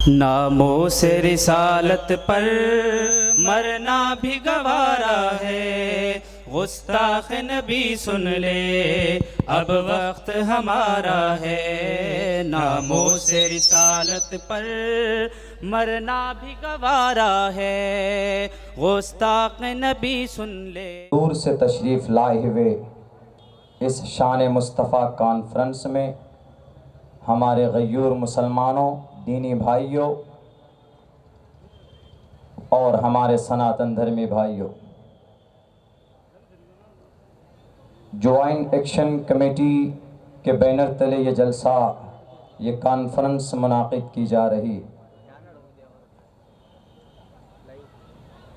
नामों से रिसालत पर मरना भी गवारा है, गुस्ताख नबी सुन ले अब वक्त हमारा है। नामों से रिसालत पर मरना भी गवारा है, गुस्ताख नबी सुन ले। दूर से तशरीफ़ लाए हुए इस शान मुस्तफ़ा कॉन्फ्रेंस में हमारे गयूर मुसलमानों, दीनी भाइयों और हमारे सनातन धर्मी भाइयों, ज्वाइंट एक्शन कमेटी के बैनर तले ये जलसा, ये कॉन्फ्रेंस मुनाकिद की जा रही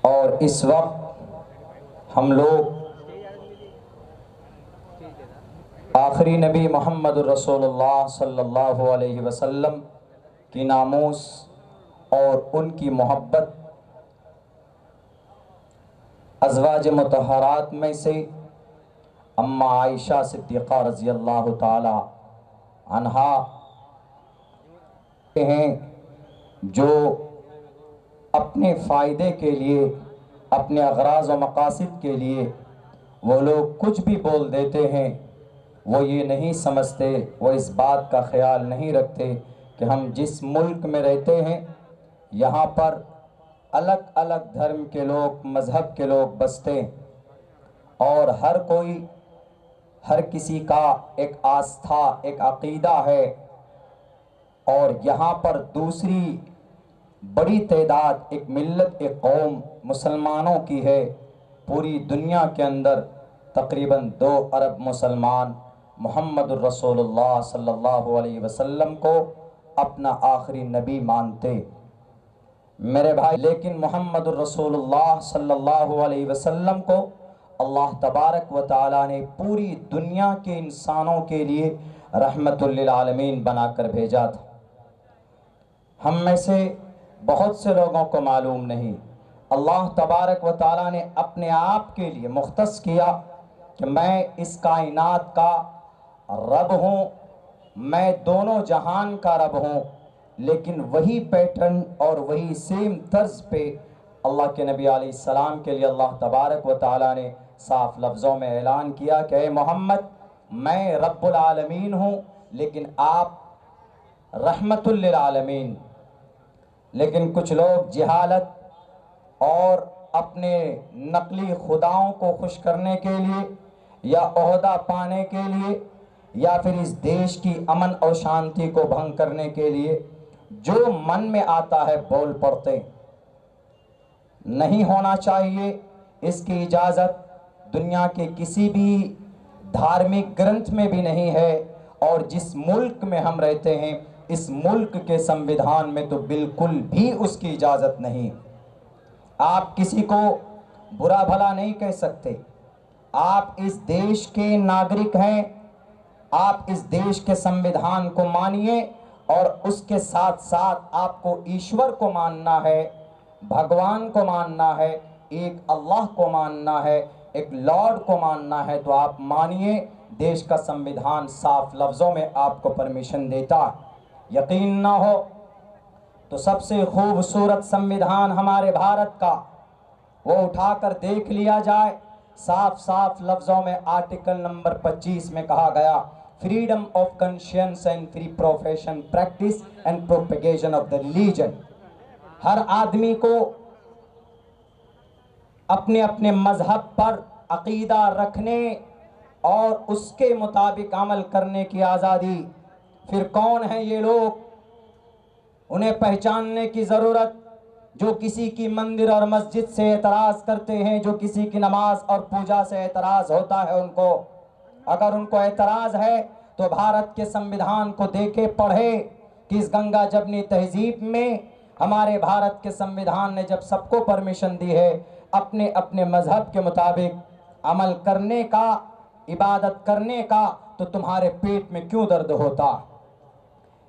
और इस वक्त हम लोग आखिरी नबी मोहम्मद रसूलुल्लाह सल्लल्लाहु अलैहि वसल्लम की नामूस और उनकी मोहब्बत, अज़वाज मुतहरात में से अम्मा आयशा सिद्दीक़ा रज़ी अल्लाह ताला अन्हा हैं, जो अपने फ़ायदे के लिए, अपने अग़राज़ व मक़ासिद के लिए वो लोग कुछ भी बोल देते हैं। वो ये नहीं समझते, वो इस बात का ख्याल नहीं रखते कि हम जिस मुल्क में रहते हैं यहाँ पर अलग अलग धर्म के लोग, मज़हब के लोग बसते हैं और हर कोई, हर किसी का एक आस्था, एक अक़ीदा है। और यहाँ पर दूसरी बड़ी तादाद, एक मिल्लत, एक कौम मुसलमानों की है। पूरी दुनिया के अंदर तकरीबन 2 अरब मुसलमान मोहम्मद रसूलुल्लाह सल्लल्लाहु अलैहि वसल्लम को अपना आखिरी नबी मानते मेरे भाई। लेकिन मोहम्मद रसूलुल्लाह सल्लल्लाहु अलैहि वसल्लम को अल्लाह तबारक व तआला ने पूरी दुनिया के इंसानों के लिए रहमतुल लिल आलमीन बनाकर भेजा था। हम में से बहुत से लोगों को मालूम नहीं, अल्लाह तबारक व तआला ने अपने आप के लिए मुख्तस किया कि मैं इस कायनात का रब हूँ, मैं दोनों जहान का रब हूँ। लेकिन वही पैटर्न और वही सेम तर्ज पे अल्लाह के नबी अलैहिस्सलाम के लिए अल्लाह तबारक व तआला ने साफ लफ्ज़ों में ऐलान किया कि मोहम्मद, मैं रब्बुल आलमीन हूँ लेकिन आप रहमतुल लिल आलमीन। लेकिन कुछ लोग जहालत और अपने नकली खुदाओं को खुश करने के लिए या ओहदा पाने के लिए या फिर इस देश की अमन और शांति को भंग करने के लिए जो मन में आता है बोल पड़ते। नहीं होना चाहिए, इसकी इजाज़त दुनिया के किसी भी धार्मिक ग्रंथ में भी नहीं है। और जिस मुल्क में हम रहते हैं, इस मुल्क के संविधान में तो बिल्कुल भी उसकी इजाज़त नहीं। आप किसी को बुरा भला नहीं कह सकते। आप इस देश के नागरिक हैं, आप इस देश के संविधान को मानिए और उसके साथ साथ आपको ईश्वर को मानना है, भगवान को मानना है, एक अल्लाह को मानना है, एक लॉर्ड को मानना है। तो आप मानिए, देश का संविधान साफ लफ्ज़ों में आपको परमिशन देता। यकीन ना हो तो सबसे खूबसूरत संविधान हमारे भारत का वो उठाकर देख लिया जाए। साफ साफ लफ्ज़ों में आर्टिकल नंबर 25 में कहा गया, freedom of conscience and free profession practice and propagation of the religion. हर आदमी को अपने अपने मजहब पर अकीदा रखने और उसके मुताबिक अमल करने की आज़ादी। फिर कौन है ये लोग, उन्हें पहचानने की ज़रूरत, जो किसी की मंदिर और मस्जिद से एतराज़ करते हैं, जो किसी की नमाज और पूजा से एतराज़ होता है उनको। अगर उनको एतराज़ है तो भारत के संविधान को देखे, पढ़े कि इस गंगा जमनी तहजीब में हमारे भारत के संविधान ने जब सबको परमिशन दी है अपने अपने मज़हब के मुताबिक अमल करने का, इबादत करने का, तो तुम्हारे पेट में क्यों दर्द होता।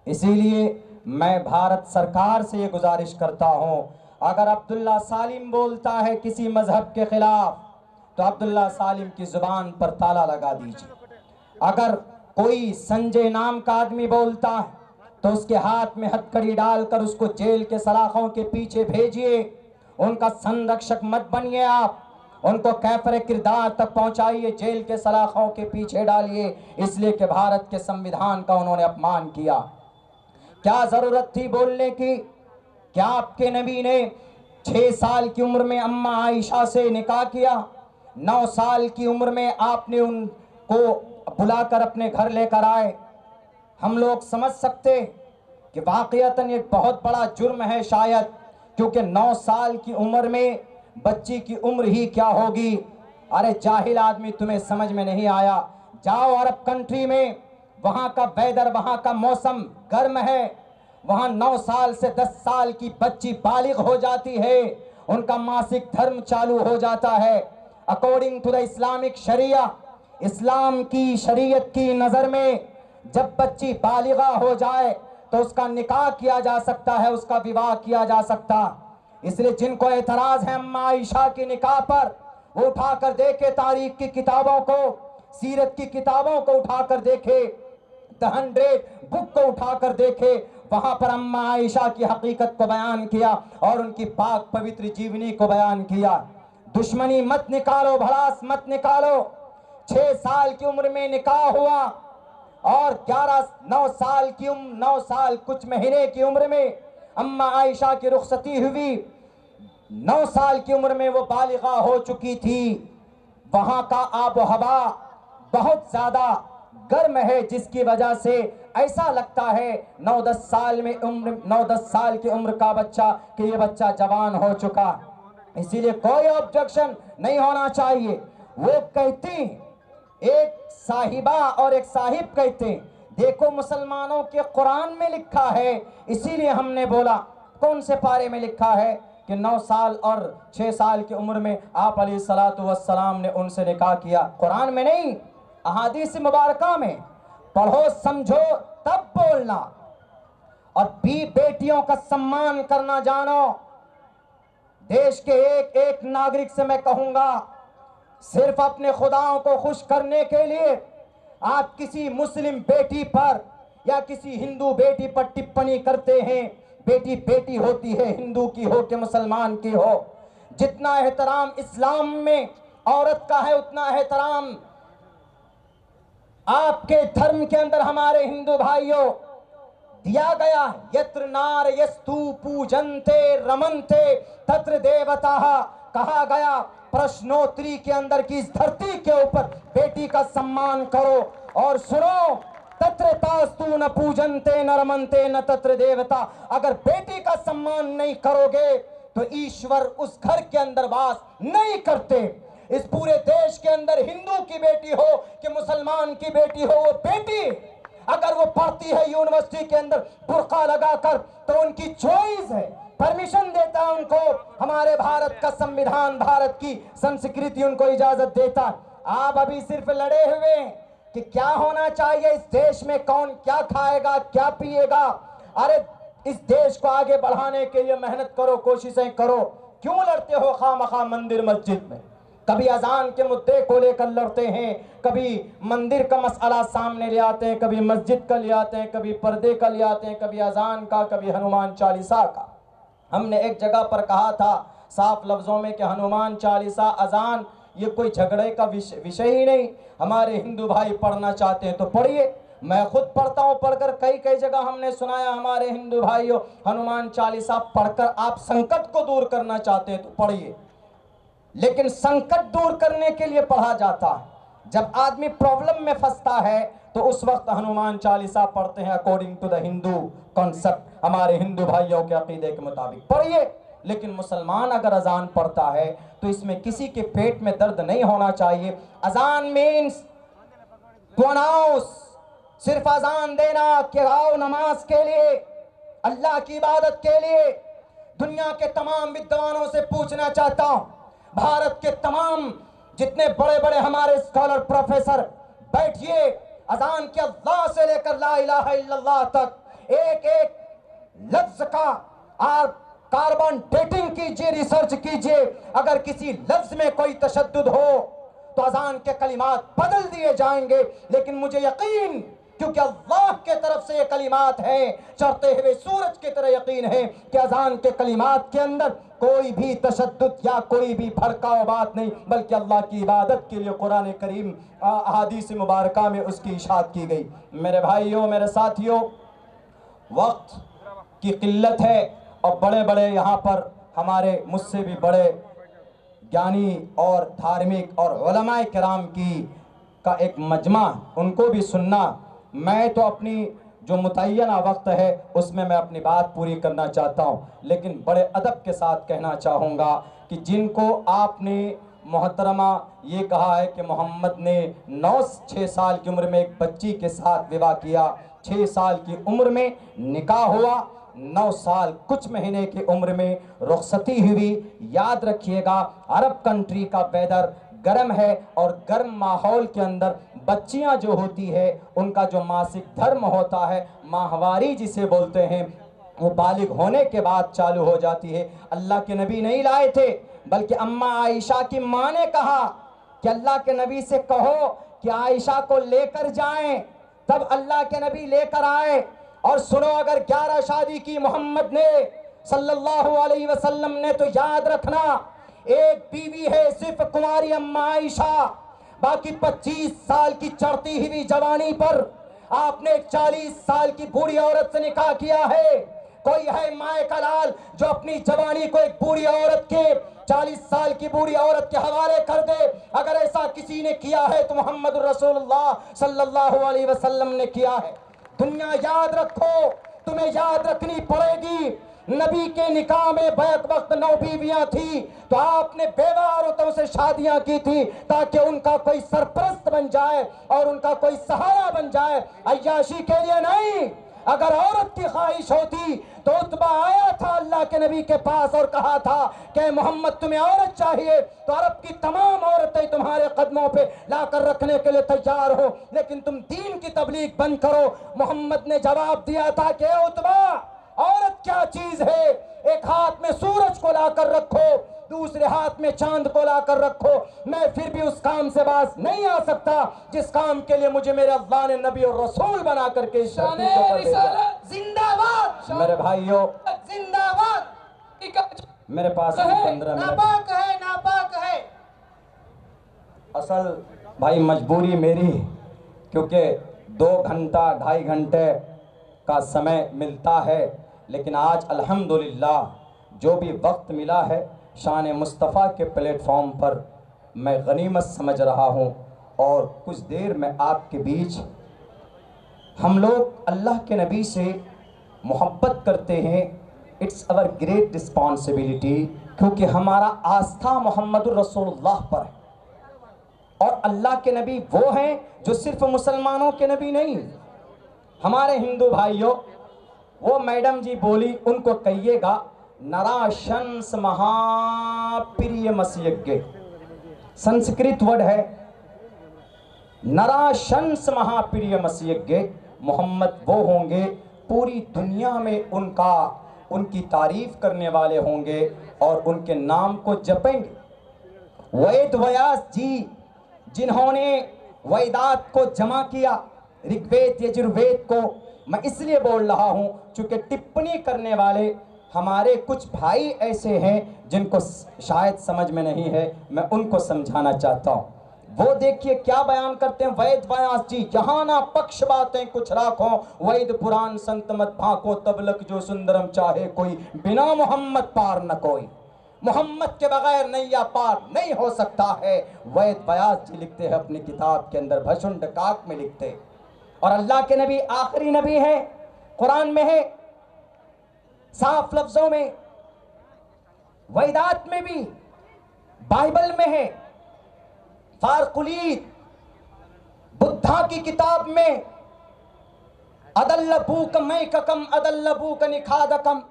इसीलिए मैं भारत सरकार से ये गुजारिश करता हूँ, अगर अब्दुल्ला सालिम बोलता है किसी मज़हब के ख़िलाफ़ तो अब्दुल्ला सालिम की जुबान पर ताला लगा दीजिए। अगर कोई संजय नाम का आदमी बोलता है तो उसके हाथ में हथकड़ी डालकर उसको जेल के सलाखों के पीछे भेजिए। उनका संरक्षक मत बनिए आप, उनको कैफरे किरदार तक पहुंचाइए, जेल के सलाखों के पीछे डालिए, इसलिए कि भारत के संविधान का उन्होंने अपमान किया। क्या जरूरत थी बोलने की? क्या आपके नबी ने 6 साल की उम्र में अम्मा आयशा से निकाह किया? 9 साल की उम्र में आपने उनको बुलाकर अपने घर लेकर आए। हम लोग समझ सकते कि वाकईतन ये बहुत बड़ा जुर्म है शायद, क्योंकि 9 साल की उम्र में बच्ची की उम्र ही क्या होगी। अरे जाहिल आदमी, तुम्हें समझ में नहीं आया? जाओ अरब कंट्री में, वहां का वेदर, वहां का मौसम गर्म है, वहां 9 साल से 10 साल की बच्ची बालिग हो जाती है, उनका मासिक धर्म चालू हो जाता है। अकॉर्डिंग टू द इस्लामिक शरिया, इस्लाम की शरीयत की नजर में जब बच्ची बालिगा हो जाए तो उसका निकाह किया जा सकता है, उसका विवाह किया जा सकता। इसलिए जिनको एतराज है अम्मा आयशा के निकाह पर, वो उठाकर देखे तारीख की किताबों को, सीरत की किताबों को उठाकर देखे, द 100 बुक को उठाकर देखे, वहां पर अम्मा आयशा की हकीकत को बयान किया और उनकी पाक पवित्र जीवनी को बयान किया। दुश्मनी मत निकालो, भड़ास मत निकालो। 6 साल की उम्र में निकाह हुआ और 9 साल कुछ महीने की उम्र में अम्मा आयशा की रुखसती हुई। 9 साल की उम्र में वो बालिगा हो चुकी थी। वहां का आबो हवा बहुत ज्यादा गर्म है, जिसकी वजह से ऐसा लगता है 9-10 साल की उम्र का बच्चा कि ये बच्चा जवान हो चुका। इसीलिए कोई ऑब्जेक्शन नहीं होना चाहिए। वो कहती, एक साहिबा और एक साहिब कहते, देखो मुसलमानों के कुरान में लिखा है, इसीलिए हमने बोला। कौन से पारे में लिखा है कि 9 साल और 6 साल की उम्र में आप अलैहिस्सलातु वस्सलाम ने उनसे निकाह किया? कुरान में नहीं, अहादीस मुबारका में। पढ़ो समझो तब बोलना। और बेटियों का सम्मान करना जानो। देश के एक एक नागरिक से मैं कहूंगा, सिर्फ अपने खुदाओं को खुश करने के लिए आप किसी मुस्लिम बेटी पर या किसी हिंदू बेटी पर टिप्पणी करते हैं। बेटी बेटी होती है, हिंदू की हो कि मुसलमान की हो। जितना एहतराम इस्लाम में औरत का है, उतना एहतराम आपके धर्म के अंदर हमारे हिंदू भाइयों दिया गया। यत्र नार यस्तु पूजन्ते रमन्ते तत्र देवताः, कहा गया प्रश्नोत्तरी के अंदर की इस धरती के ऊपर बेटी का सम्मान करो। और सुनो, तत्र तास्तु न पूजन्ते न रमन्ते न तत्र देवता। अगर बेटी का सम्मान नहीं करोगे तो ईश्वर उस घर के अंदर वास नहीं करते। इस पूरे देश के अंदर हिंदू की बेटी हो कि मुसलमान की बेटी हो, वो बेटी अगर वो पढ़ती है यूनिवर्सिटी के अंदर बुर्का लगाकर तो उनकी चॉइस है, परमिशन देता है उनको हमारे भारत का संविधान, भारत की संस्कृति उनको इजाजत देता है। आप अभी सिर्फ लड़े हुए कि क्या होना चाहिए इस देश में, कौन क्या खाएगा क्या पिएगा। अरे इस देश को आगे बढ़ाने के लिए मेहनत करो, कोशिशें करो। क्यों लड़ते हो खामखा मंदिर मस्जिद में? कभी अजान के मुद्दे को लेकर लड़ते हैं, कभी मंदिर का मसला सामने ले आते हैं, कभी मस्जिद का ले आते हैं, कभी पर्दे का ले आते हैं, कभी अजान का, कभी हनुमान चालीसा का। हमने एक जगह पर कहा था साफ लफ्जों में कि हनुमान चालीसा, अजान ये कोई झगड़े का विषय ही नहीं। हमारे हिंदू भाई पढ़ना चाहते हैं तो पढ़िए, मैं खुद पढ़ता हूँ। पढ़कर कई जगह हमने सुनाया हमारे हिंदू भाइयों, हनुमान चालीसा पढ़कर आप संकट को दूर करना चाहते हैं तो पढ़िए। लेकिन संकट दूर करने के लिए पढ़ा जाता है। जब आदमी प्रॉब्लम में फंसता है तो उस वक्त हनुमान चालीसा पढ़ते हैं according to the Hindu concept, हमारे हिंदू भाइयों के अकीदे के मुताबिक पढ़िए। लेकिन मुसलमान अगर अजान पढ़ता है तो इसमें किसी के पेट में दर्द नहीं होना चाहिए। अजान मीन्स टू अनाउंस, सिर्फ अजान देना कि आओ नमाज के लिए, अल्लाह की इबादत के लिए। दुनिया के तमाम विद्वानों से पूछना चाहता हूं, भारत के तमाम जितने बड़े बड़े हमारे स्कॉलर प्रोफेसर, बैठिए, अजान के अल्लाह से लेकर ला इलाहा इल्लल्लाह तक एक एक लफ्ज का आप कार्बन डेटिंग कीजिए, रिसर्च कीजिए। अगर किसी लफ्ज में कोई तशद्दुद हो तो अजान के कलिमात बदल दिए जाएंगे, लेकिन मुझे यकीन, क्योंकि अल्लाह के तरफ से ये कलिमात हैं, चढ़ते हुए सूरज की तरह यकीन है कि अजान के कलिमात के अंदर कोई भी तशद्दुद या कोई भी भड़काऊ बात नहीं, बल्कि अल्लाह की इबादत के लिए कुरान करीम अहादीस मुबारका में उसकी इशात की गई। मेरे भाइयों, मेरे साथियों, वक्त की किल्लत है और बड़े बड़े यहाँ पर हमारे मुझसे भी बड़े ज्ञानी और धार्मिक और उलमाए किराम का एक मजमा, उनको भी सुनना। मैं तो अपनी जो मुतय्यना वक्त है उसमें मैं अपनी बात पूरी करना चाहता हूँ, लेकिन बड़े अदब के साथ कहना चाहूँगा कि जिनको आपने मोहतरमा ये कहा है कि मोहम्मद ने 6 साल की उम्र में एक बच्ची के साथ विवाह किया, 6 साल की उम्र में निकाह हुआ, 9 साल कुछ महीने की उम्र में रुखसती हुई। याद रखिएगा, अरब कंट्री का वेदर गर्म है और गर्म माहौल के अंदर बच्चियां जो होती है उनका जो मासिक धर्म होता है, माहवारी जिसे बोलते हैं, वो बालिग होने के बाद चालू हो जाती है। अल्लाह के नबी नहीं लाए थे, बल्कि अम्मा आयशा की माँ ने कहा कि अल्लाह के नबी से कहो कि आयशा को लेकर जाएं। तब अल्लाह के नबी लेकर आए। और सुनो, अगर 11 शादी की मोहम्मद ने सल्लल्लाहु अलैहि वसल्लम ने, तो याद रखना एक बीवी है सिर्फ कुंवारी अम्मा आयशा, बाकी 25 साल की चढ़ती हुई जवानी पर आपने 40 साल की बूढ़ी औरत से निकाह किया है। कोई है माए का लाल जो अपनी जवानी को एक बूढ़ी औरत के 40 साल की बूढ़ी औरत के हवाले कर दे? अगर ऐसा किसी ने किया है तो मोहम्मद रसूलुल्लाह सल्लल्लाहु अलैहि वसल्लम ने किया है। दुनिया याद रखो, तुम्हें याद रखनी पड़ेगी, नबी के निकाह में बैक वक्त 9 बीवियां थी, तो आपने बेवा औरतों से शादियां की थी ताकि उनका कोई सरपरस्त बन जाए और उनका कोई सहारा बन जाए, अय्याशी के लिए नहीं। अगर औरत की ख्वाहिश होती तो उतबा आया था अल्लाह के नबी के पास और कहा था कि मोहम्मद तुम्हें औरत चाहिए, तो अरब की तमाम औरतें तुम्हारे कदमों पे लाकर रखने के लिए तैयार हो, लेकिन तुम दीन की तबलीग बंद करो। मोहम्मद ने जवाब दिया था कि उतबा, औरत क्या चीज है? एक हाथ में सूरज को लाकर रखो, दूसरे हाथ में चांद को लाकर रखो, मैं फिर भी उस काम से बाज नहीं आ सकता जिस काम के लिए मुझे मेरे अल्लाह ने नबी और रसूल बना करके जिंदाबाद। मेरे भाइयों, जिंदाबाद। मेरे पास 15 मिनट नापाक है। असल भाई मजबूरी मेरी, क्योंकि 2 घंटा 2.5 घंटे का समय मिलता है, लेकिन आज अल्हम्दुलिल्लाह जो भी वक्त मिला है शान मुस्तफ़ा के प्लेटफॉर्म पर मैं गनीमत समझ रहा हूँ। और कुछ देर में आपके बीच, हम लोग अल्लाह के नबी से मोहब्बत करते हैं, इट्स अवर ग्रेट रिस्पॉन्सिबिलिटी, क्योंकि हमारा आस्था मोहम्मद रसूलुल्लाह पर है। और अल्लाह के नबी वो हैं जो सिर्फ मुसलमानों के नबी नहीं। हमारे हिंदू भाइयों, वो मैडम जी बोली, उनको कहिएगा नराशंस महाप्रिय मसीयज्ञ, संस्कृत वर्ड है नराशंस महाप्रिय मसीयज्ञ। मोहम्मद वो होंगे पूरी दुनिया में उनकी तारीफ करने वाले होंगे और उनके नाम को जपेंगे। वेद व्यास जी जिन्होंने वेदात को जमा किया, ऋग्वेद यजुर्वेद को, मैं इसलिए बोल रहा हूँ चूँकि टिप्पणी करने वाले हमारे कुछ भाई ऐसे हैं जिनको शायद समझ में नहीं है, मैं उनको समझाना चाहता हूँ। वो देखिए क्या बयान करते हैं वेद व्यास जी, जहाँ ना पक्ष बातें कुछ राखो, वैद पुराण संत मत भाको, तबलक जो सुंदरम चाहे कोई, बिना मोहम्मद पार न कोई। मोहम्मद के बगैर नैया पार नहीं हो सकता है। वेद व्यास जी लिखते हैं अपनी किताब के अंदर, भशुंड काक में लिखते। और अल्लाह के नबी आखिरी नबी है, कुरान में है साफ लफ्जों में, वेदात में भी, बाइबल में है, फारकुलीद बुद्धा की किताब में, अदल्लबूक मैककम अदल्लबूक निखादकम।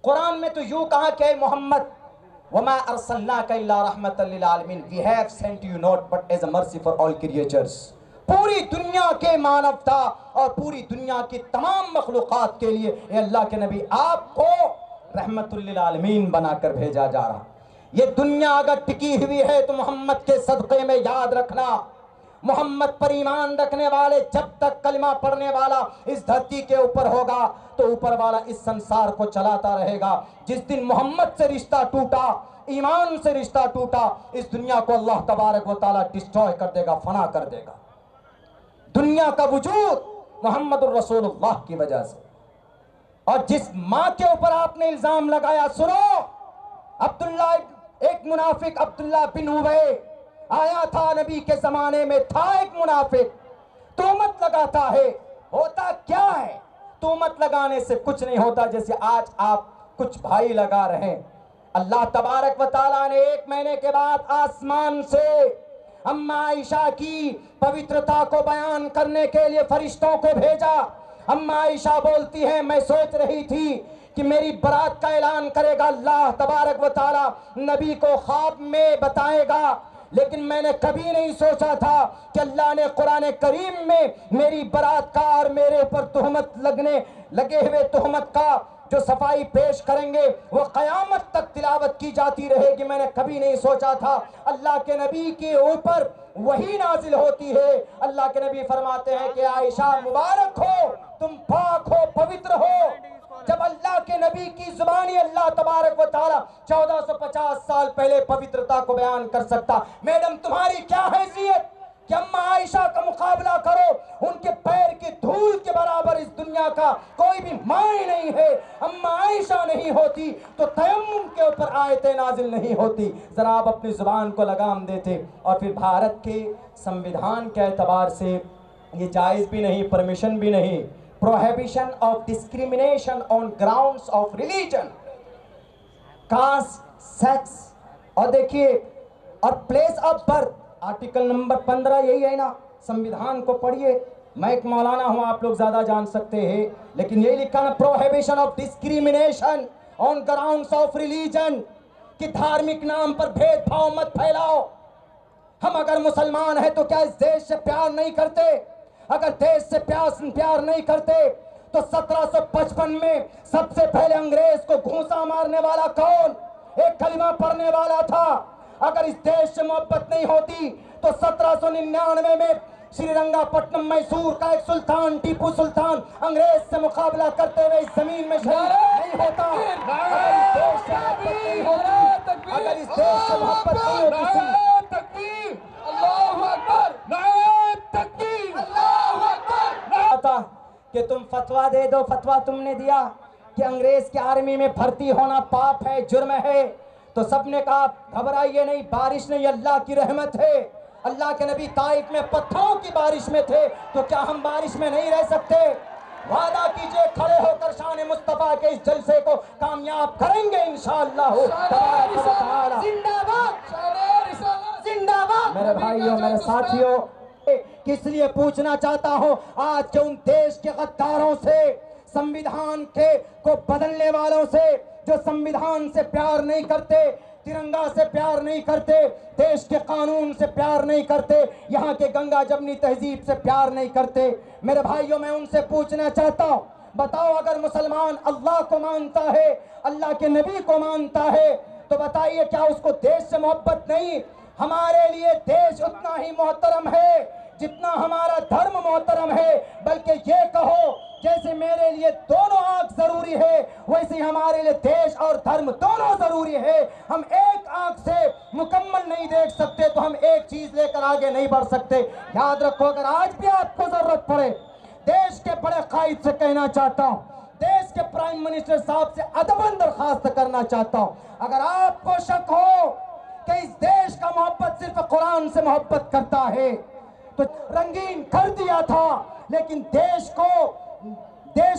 कुरान में तो यूं कहा कि मोहम्मद वमा अर्सलनाका इल्ला रहमतल लिल आलमीन, we have sent you not but as a mercy for all creatures. पूरी दुनिया के मानवता और पूरी दुनिया की तमाम मखलूक़ात के लिए ये अल्लाह के नबी आपको रहमतुल लिल आलमीन बनाकर भेजा जा रहा। ये दुनिया अगर टिकी हुई है तो मोहम्मद के सदक़े में याद रखना, मोहम्मद पर ईमान रखने वाले जब तक कलिमा पढ़ने वाला इस धरती के ऊपर होगा तो ऊपर वाला इस संसार को चलाता रहेगा। जिस दिन मोहम्मद से रिश्ता टूटा, ईमान से रिश्ता टूटा, इस दुनिया को अल्लाह तबारक व तआला डिस्ट्रॉय कर देगा, फना कर देगा। दुनिया का वजूद मोहम्मदुर रसूलुल्लाह की वजह से। और जिस माँ के ऊपर आपने इल्जाम लगाया, सुनो, अब्दुल्ला, एक मुनाफिक अब्दुल्ला बिन उबय आया था, नबी के जमाने में था एक मुनाफिक, तोहमत लगाता है। होता क्या है? तोहमत लगाने से कुछ नहीं होता, जैसे आज आप कुछ भाई लगा रहे हैं। अल्लाह तबारक व तआला ने 1 महीने के बाद आसमान से अम्मा आयशा की पवित्रता को बयान करने के लिए फरिश्तों को भेजा। अम्मा आयशा बोलती है, मैं सोच रही थी कि मेरी बरात का ऐलान करेगा अल्लाह तबारक व तआला, नबी को ख्वाब में बताएगा, लेकिन मैंने कभी नहीं सोचा था कि अल्लाह ने कुरान करीम में मेरी बरात का और मेरे ऊपर तुहमत लगे हुए तुहमत का जो सफाई पेश करेंगे वो क़यामत तक तिलावत की जाती रहेगी। मैंने कभी नहीं सोचा था। अल्लाह के नबी के ऊपर वही नाजिल होती है। अल्लाह के नबी फरमाते हैं कि आयशा मुबारक हो, तुम पाक हो, पवित्र हो। जब अल्लाह के नबी की जुबानी अल्लाह तबारक व तआला 1450 साल पहले पवित्रता को बयान कर सकता, मैडम तुम्हारी क्या हैसियत कि अम्मा आयशा का मुकाबला करो? उनके पैर की धूल के बराबर इस दुनिया का कोई भी माय नहीं है। अम्मा आयशा नहीं होती तो तयम्मुम के ऊपर आयतें नाजिल नहीं होती। जरा आप अपनी जुबान को लगाम देते। और फिर भारत के संविधान के एतबार से ये जायज़ भी नहीं, परमिशन भी नहीं, prohibition of discrimination on grounds of religion, caste, sex, और देखिए और place of birth, article number 15 यही है ना। संविधान को पढ़िए, मैं एक मौलाना हूं, आप लोग ज्यादा जान सकते हैं, लेकिन यही लिखा ना, prohibition of discrimination on grounds of religion, कि धार्मिक नाम पर भेदभाव मत फैलाओ। हम अगर मुसलमान हैं तो क्या इस देश से प्यार नहीं करते? अगर देश से प्यार नहीं करते तो 1755 में सबसे पहले अंग्रेज को घूंसा मारने वाला कौन? एक कलिमा पढ़ने वाला था। अगर इस देश से मोहब्बत नहीं होती तो 1799 में श्रीरंगापट्टनम मैसूर का एक सुल्तान टीपू सुल्तान अंग्रेज से मुकाबला करते हुए इस जमीन में शहीद नहीं होता। अगर इस देश से मोहब्बत नहीं होती, अगर इस देश से मोहब्बत नहीं होती, कि तुम फतवा दे दो, फतवा तुमने दिया कि अंग्रेज की आर्मी में भर्ती होना पाप है, जुर्म है, तो सबने कहा घबराइए नहीं, बारिश नहीं, अल्लाह की रहमत है। अल्लाह के नबी ताइफ में पत्थरों की बारिश में थे, तो क्या हम बारिश में नहीं रह सकते? वादा कीजिए, खड़े होकर शान मुस्तफा के इस जलसे को कामयाब करेंगे इंशाअल्लाह। जिंदाबाद, जिंदाबाद। मेरे भाइयों, मेरे साथियों, किस लिए पूछना चाहता हूं, आज के उन देश के गद्दारों से, संविधान के को बदलने वालों से, जो संविधान से प्यार नहीं करते, तिरंगा से प्यार नहीं करते, देश के कानून से प्यार नहीं करते, यहाँ के गंगा जमनी तहजीब से प्यार नहीं करते। मेरे भाइयों, मैं उनसे पूछना चाहता हूँ, बताओ अगर मुसलमान अल्लाह को मानता है, अल्लाह के नबी को मानता है, तो बताइए क्या उसको देश से मोहब्बत नहीं? हमारे लिए देश उतना ही मोहतरम है जितना हमारा धर्म मोहतरम है। बल्कि ये कहो, जैसे मेरे लिए दोनों आंख जरूरी है, वैसे ही हमारे लिए देश और धर्म दोनों जरूरी है। हम एक आंख से मुकम्मल नहीं देख सकते तो हम एक चीज लेकर आगे नहीं बढ़ सकते। याद रखो, अगर आज भी आपको जरूरत पड़े, देश के बड़े कायद से कहना चाहता हूँ, देश के प्राइम मिनिस्टर साहब से अदबन दरखास्त करना चाहता हूँ, अगर आपको शक हो कि इस देश का मोहब्बत सिर्फ कुरान से मोहब्बत करता है तो रंगीन कर दिया था, लेकिन देश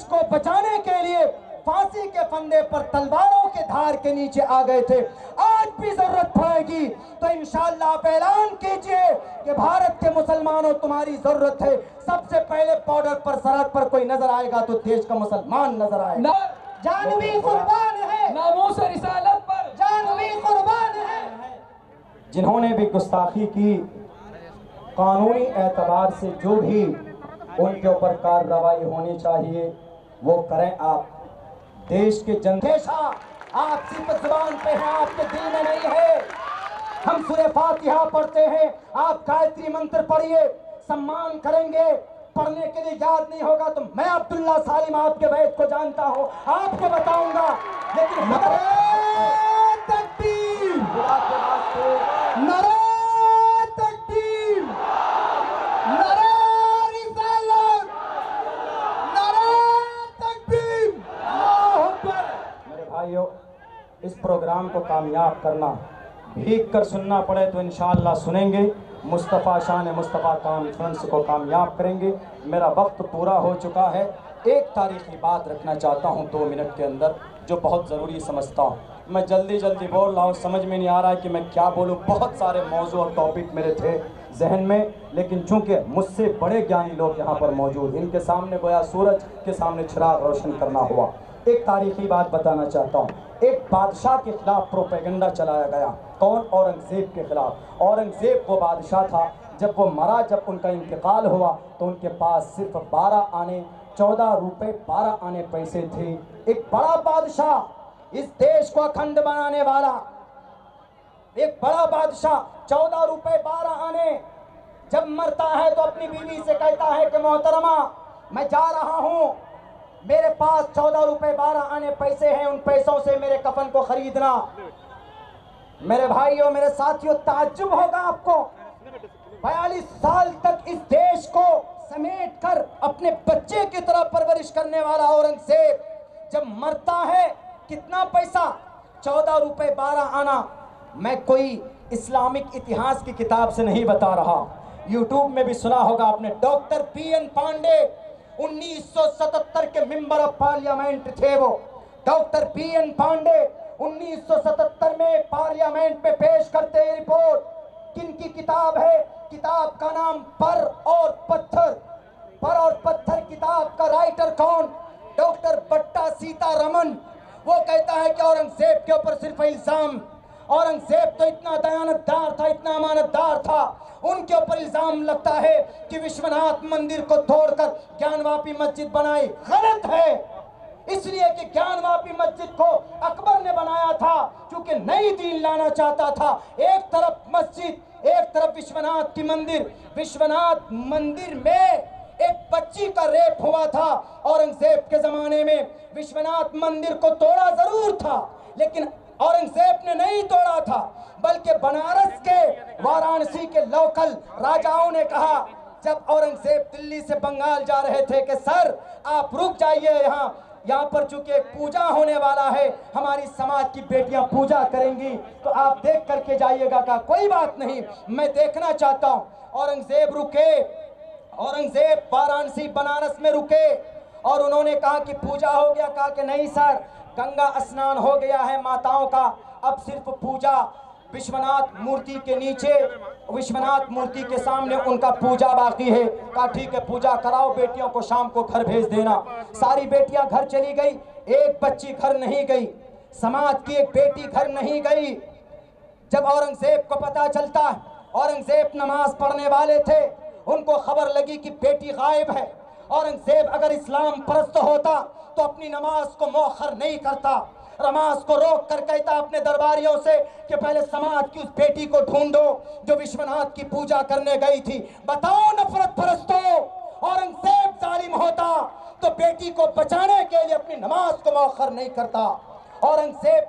को बचाने के लिए फांसी के फंदे पर तलवारों के धार के नीचे आ गए थे। आज भी जरूरत पड़ेगी तो इंशाअल्लाह आप ऐलान कीजिए कि भारत के मुसलमानों, तुम्हारी जरूरत है। सबसे पहले बॉर्डर पर, सरहद पर कोई नजर आएगा तो देश का मुसलमान नजर आएगा। जान भी कुर्बान है, नामूस रिसालत पर जान भी कुर्बान है। जिन्होंने भी गुस्ताखी की, कानूनी एतबार से जो भी उनके ऊपर कार्रवाई होनी चाहिए वो करें। आप देश के जनदेशा आप सिर्फ जुबान पे हैं, आपके दिल में नहीं है। हम सूरह फातिहा पढ़ते हैं, आप गायत्री मंत्र पढ़िए, सम्मान करेंगे। पढ़ने के लिए याद नहीं होगा तो मैं अब्दुल्ला सालिम आपके वैद को जानता हूं, आपको बताऊंगा। लेकिन तकबीर, नारे तकबीर, नारे रिसालत, नारे तकबीर, अल्लाहू अकबर। मेरे भाइयों, इस प्रोग्राम को कामयाब करना, भीग कर सुनना पड़े तो इंशाअल्लाह सुनेंगे। मुस्तफ़ा शान मुस्तफ़ा कॉन्फ्रेंस को कामयाब करेंगे। मेरा वक्त पूरा हो चुका है। एक तारीख़ी बात रखना चाहता हूँ 2 मिनट के अंदर, जो बहुत ज़रूरी समझता हूँ। मैं जल्दी बोल रहा हूँ, समझ में नहीं आ रहा है कि मैं क्या बोलूँ। बहुत सारे मौजू और टॉपिक मेरे थे जहन में, लेकिन चूँकि मुझसे बड़े ज्ञानी लोग यहाँ पर मौजूद, इनके सामने गोया सूरज के सामने चिराग रोशन करना हुआ। एक तारीख़ी बात बताना चाहता हूँ। एक बादशाह के खिलाफ प्रोपेगेंडा चलाया गया। कौन? औरंगज़ेब के खिलाफ। औरंगज़ेब वो बादशाह था, जब वो मरा, जब उनका इंतकाल हुआ तो उनके पास सिर्फ 12 आने 14 रुपए 12 आने पैसे थे। एक बड़ा बादशाह, इस देश को अखंड बनाने वाला एक बड़ा बादशाह, 14 रुपए 12 आने, जब मरता है तो अपनी बीवी से कहता है कि मोहतरमा मैं जा रहा हूँ, मेरे पास 14 रुपए 12 आने पैसे हैं, उन पैसों से मेरे कफन को खरीदना। मेरे भाइयों, मेरे साथियों, ताज्जुब होगा आपको, 42 साल तक इस देश को समेट कर अपने बच्चे की तरह परवरिश करने वाला औरंगजेब जब मरता है, कितना पैसा? 14 रुपए 12 आना। मैं कोई इस्लामिक इतिहास की किताब से नहीं बता रहा, यूट्यूब में भी सुना होगा आपने। डॉक्टर पीएन पांडे 1977 के मेंबर ऑफ पार्लियामेंट थे। वो डॉक्टर पीएन पांडे 1977 में पार्लियामेंट में पेश करते हैं रिपोर्ट। किनकी किताब है? किताब का नाम पर और पत्थर। पर और पत्थर किताब का राइटर कौन? डॉक्टर बट्टा सीतारमन। वो कहता है कि औरंगजेब के ऊपर सिर्फ इल्जाम, औरंगजेब तो इतना दयानतदार था, इतना अमानतदार था, उनके ऊपर इल्जाम लगता है कि विश्वनाथ मंदिर को तोड़कर ज्ञानवापी मस्जिद बनाई। गलत है, इसलिए कि ज्ञानवापी मस्जिद को अकबर ने बनाया था क्योंकि नई दीन लाना चाहता था। एक तरफ मस्जिद, एक तरफ विश्वनाथ की मंदिर। विश्वनाथ मंदिर में एक बच्ची का रेप हुआ था औरंगजेब के जमाने में। विश्वनाथ मंदिर को तोड़ा जरूर था, लेकिन औरंगजेब ने नहीं तोड़ा था, बल्कि बनारस के वाराणसी के लोकल राजाओं ने कहा, जब औरंगजेब दिल्ली से बंगाल जा रहे थे, कि सर आप रुक जाइए, यहाँ पर चूंकि एक पूजा होने वाला है, हमारी समाज की बेटियां पूजा करेंगी, तो आप देख करके जाइएगा। का कोई बात नहीं, मैं देखना चाहता हूँ। औरंगजेब रुके, औरंगजेब वाराणसी बनारस में रुके और उन्होंने कहा कि पूजा हो गया? कहा कि नहीं सर, गंगा स्नान हो गया है माताओं का, अब सिर्फ पूजा विश्वनाथ मूर्ति के नीचे, विश्वनाथ मूर्ति के सामने उनका पूजा बाकी है। कहा ठीक है, पूजा कराओ, बेटियों को शाम को घर भेज देना। सारी बेटियां घर चली गई, एक बच्ची घर नहीं गई, समाज की एक बेटी घर नहीं गई। जब औरंगजेब को पता चलता, औरंगजेब नमाज पढ़ने वाले थे, उनको खबर लगी कि बेटी गायब है। औरंगजेब अगर इस्लाम परस्त होता तो अपनी नमाज को मौखर नहीं करता, नमाज को रोक कर कहता अपने दरबारियों से कि पहले समाज की उस बेटी को ढूंढो जो विश्वनाथ की पूजा करने गई थी। बताओ नफरत परस्तों, औरंगजेब जालिम होता तो बेटी को बचाने के लिए अपनी नमाज को मौखर नहीं करता। औरंगजेब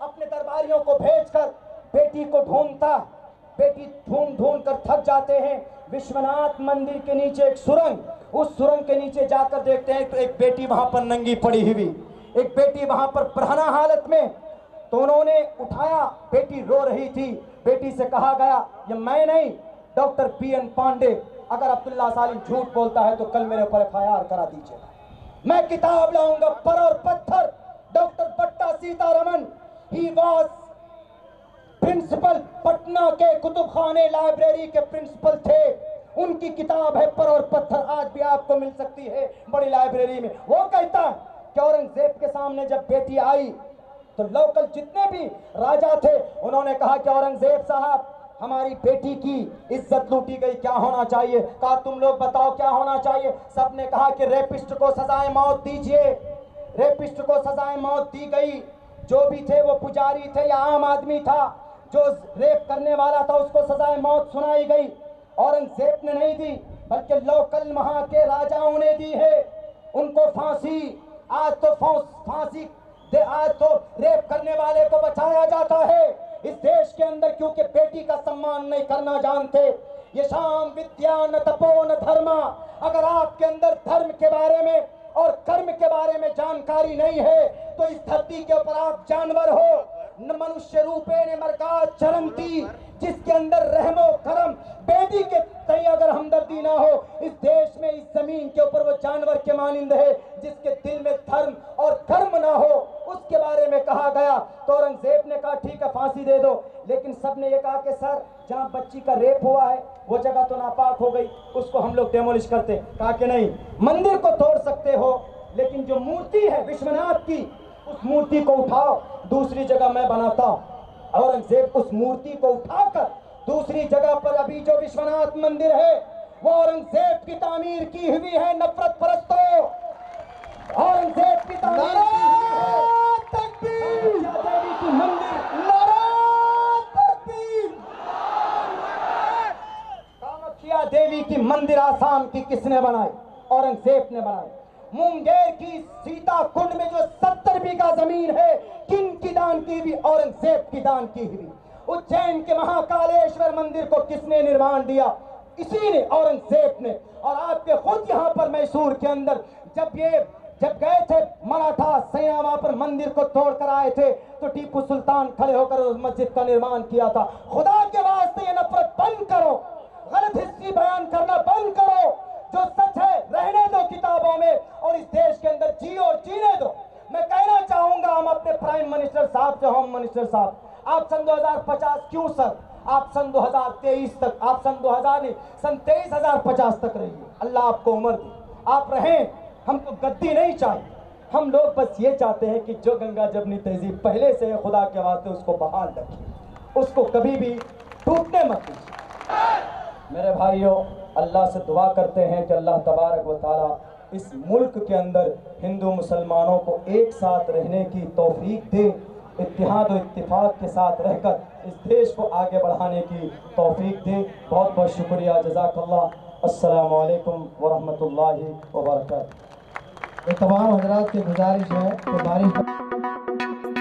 अपने दरबारियों को भेजकर बेटी को ढूंढता, बेटी ढूंढ कर थक जाते हैं। विश्वनाथ मंदिर के नीचे एक सुरंग, उस सुरंग के नीचे जाकर देखते हैं तो एक बेटी वहां पर नंगी पड़ी हुई, एक बेटी वहां पर बरहना हालत में। तो उन्होंने उठाया, बेटी रो रही थी। बेटी से कहा गया, ये मैं नहीं, डॉक्टर पीएन पांडे, अगर अब्दुल्ला सालिम झूठ बोलता है तो कल मेरे ऊपर FIR करा दीजिए, मैं किताब लाऊंगा। पर और पत्थर, डॉक्टर बट्टा Sitaraman, he was principal, Patna के कुतुब खाने लाइब्रेरी के प्रिंसिपल थे। उनकी किताब है पर और पत्थर, आज भी आपको मिल सकती है बड़ी लाइब्रेरी में। वो कहता है कि औरंगजेब के सामने जब बेटी आई तो लोकल जितने भी राजा थे उन्होंने कहा कि औरंगजेब साहब हमारी बेटी की इज्जत लूटी गई, क्या होना चाहिए? कहा तुम लोग बताओ क्या होना चाहिए? सबने कहा कि रेपिस्ट को सजाए मौत दीजिए। रेपिस्ट को सजाए मौत दी गई। जो भी थे वो पुजारी थे या आम आदमी था, जो रेप करने वाला था उसको सजाए मौत सुनाई गई। औरंगजेब ने नहीं दी, बल्कि लोकल वहां के राजाओं ने दी है उनको फांसी। आज तो फांसी आज तो रेप करने वाले को बचाया जाता है इस देश के अंदर, क्योंकि बेटी का सम्मान नहीं करना जानते। ये शाम विद्या न तपो न धर्मा। अगर आपके अंदर धर्म के बारे में और कर्म के बारे में जानकारी नहीं है तो इस धरती के ऊपर आप जानवर हो। न मनुष्य रूपे ने मरका चरंती, जिसके अंदर रहमो करम बेटी के तय अगर हमदर्दी ना हो, इस देश में इस जमीन के ऊपर वो जानवर के मानिंद है। जिसके दिल में धर्म और कर्म ना हो उसके बारे में कहा गया। तो औरंगजेब ने कहा ठीक है फांसी दे दो, लेकिन सबने ये कहा कि सर जहाँ बच्ची का रेप हुआ है वो जगह तो नापाक हो गई, उसको हम लोग डेमोलिश करते। कहा कि नहीं, मंदिर को तोड़ सकते हो लेकिन जो मूर्ति है विश्वनाथ की, उस मूर्ति को उठाओ, दूसरी जगह मैं बनाता हूं। औरंगजेब उस मूर्ति को उठाकर दूसरी जगह पर अभी जो विश्वनाथ मंदिर है वो औरंगजेब की तामीर की हुई है। नफरत परस्तों, औरंगजेब की तामीर देवी की मंदिर, कामाख्या देवी की मंदिर आसाम की किसने बनाई? औरंगजेब ने बनाई। मुंगेर की सीता कुंड में जो 70 बीघा जमीन है, किन की दान की हुई? औरंगजेब की दान की हुई। उज्जैन के महाकालेश्वर मंदिर को किसने निर्माण दिया? इसी ने, औरंगजेब ने। और आपके खुद यहाँ पर मैसूर के अंदर जब गए थे मराठा सेना, वहां पर मंदिर को तोड़ कर आए थे तो टीपू सुल्तान खड़े होकर उस मस्जिद का निर्माण किया था। खुदा के वास्ते ये नफरत बंद करो, गलत हिस्ट्री बयान करना बंद करो। जो सच है रहने दो किताबों में और इस देश के अंदर जियो और जीने दो। मैं कहना चाहूंगा हम अपने प्राइम मिनिस्टर साहब से, होम मिनिस्टर साहब, आप सन 2050 क्यों सर, आप सन 2023 तक, आप सन 2000 नहीं, सन 23,050 तक रहिए। अल्लाह आपको उम्र दे, आप रहें। हमको गद्दी नहीं चाहिए, हम लोग बस ये चाहते हैं कि जो गंगा जमनी तहजीब पहले से है, खुदा के वास्ते उसको बहाल रखिए, उसको कभी भी टूटने मत दीजिए। मेरे भाइयों, अल्लाह से दुआ करते हैं कि अल्लाह तबारक व तआला इस मुल्क के अंदर हिंदू मुसलमानों को एक साथ रहने की तौफीक दे, इत्तिहाद और इत्तिफाक के साथ रहकर इस देश को आगे बढ़ाने की तौफीक दे। बहुत बहुत शुक्रिया, जज़ाकल्लाह। अस्सलामु अलैकुम व रहमतुल्लाहि व बरकातहू। ये तमाम हजरात की गुजारिश है कि बारिश